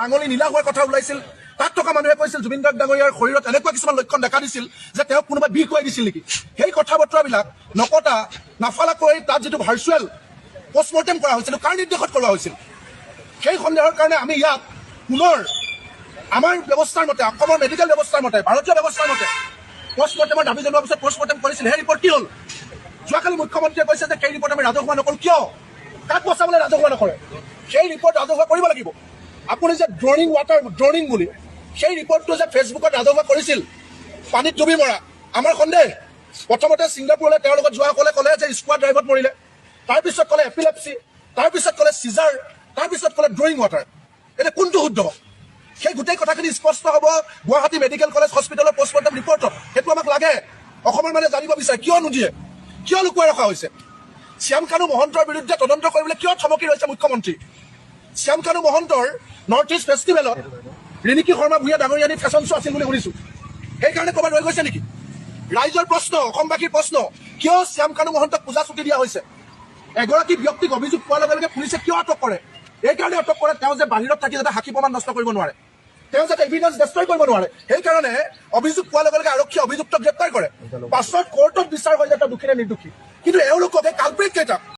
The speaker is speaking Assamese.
আঙুলি নীলা হোৱাৰ কথা ওলাইছিল। তাত থকা মানুহে কৈছিল জুবিন গাৰ্গ ডাঙৰীয়াৰ শৰীৰত এনেকুৱা কিছুমান লক্ষণ দেখা দিছিল যে তেওঁক কোনোবাই বিষ খুৱাই দিছিল নেকি। সেই কথা বতৰাবিলাক নকটা নাফালাকৈ তাত যিটো ভাৰ্চুৱেল পষ্টমৰ্টেম কৰা হৈছিল, কাৰ নিৰ্দেশত কৰোৱা হৈছিল, সেই সন্দেহৰ কাৰণে আমি ইয়াত পুনৰ আমাৰ ব্যৱস্থাৰ মতে, অসমৰ মেডিকেল ব্যৱস্থাৰ মতে, ভাৰতীয় ব্যৱস্থাৰ মতে পষ্টমৰ্টেমৰ দাবী জনোৱাৰ পিছত পষ্টমৰ্টেম কৰিছিল। সেই ৰিপৰ্ট কি হ'ল? যোৱাকালি মুখ্যমন্ত্ৰীয়ে কৈছে যে সেই ৰিপৰ্ট আমি ৰাজহুৱা নকৰোঁ। কিয়? কাক বচাবলৈ ৰাজহুৱা নকৰে? সেই ৰিপৰ্ট ৰাজহুৱা কৰিব লাগিব। আপুনি যে ড্ৰনিং বুলি সেই ৰিপৰ্টটো যে ফেচবুকত ৰাজহুৱা কৰিছিল, পানীত ডুবি মৰা, আমাৰ সন্দেহ। প্ৰথমতে ছিংগাপুৰলৈ তেওঁৰ লগত যোৱাসকলে ক'লে যে স্কুৱাৰ ড্ৰাইভত মৰিলে, তাৰপিছত ক'লে এপিলেপচি, তাৰপিছত ক'লে চিজাৰ, তাৰপিছত ক'লে ড্ৰয়িং ৱাটাৰ। এতিয়া কোনটো শুদ্ধ? সেই গোটেই কথাখিনি স্পষ্ট হ'ব গুৱাহাটী মেডিকেল কলেজ হস্পিটেলৰ পষ্টমৰ্টেম ৰিপৰ্টত। সেইটো আমাক লাগে। অসমৰ মানুহে জানিব বিচাৰে কিয় নিদিয়ে, কিয় লুকুৱাই ৰখা হৈছে? শ্যাম কানু মহন্তৰ বিৰুদ্ধে তদন্ত কৰিবলৈ কিয় থমকি ৰৈছে মুখ্যমন্ত্ৰী? শ্যাম কানু মহন্তৰ নৰ্থ ইষ্ট ফেষ্টিভেলত ৰিণিকী শৰ্মা ভূঞা ডাঙৰীয়ানী ফেশ্বন শ্ব' আছিল বুলি শুনিছোঁ। সেইকাৰণে ক'ৰবাত ৰৈ গৈছে নেকি? ৰাইজৰ প্ৰশ্ন, অসমবাসীৰ প্ৰশ্ন, কিয় শ্যাম কানু মহন্তক পূজা চুটি দিয়া হৈছে? এগৰাকী ব্যক্তিক অভিযোগ পোৱাৰ লগে লগে পুলিচে কিয় আটক কৰে? এইকাৰণে আটক কৰে তেওঁ যে বাহিৰত থাকি যাতে সাক্ষী প্ৰমাণ নষ্ট কৰিব নোৱাৰে, তেওঁ যাতে এভিডেন্স ডেষ্ট্ৰয় কৰিব নোৱাৰে। সেইকাৰণে অভিযোগ পোৱাৰ লগে লগে আৰক্ষীয়ে অভিযুক্তক গ্ৰেপ্তাৰ কৰে। পাছত কোৰ্টত বিচাৰ হয় যে তেওঁ দোষী নে নিৰ্দোষী। কিন্তু এওঁলোকক এই কালপ্ৰিট কেইটা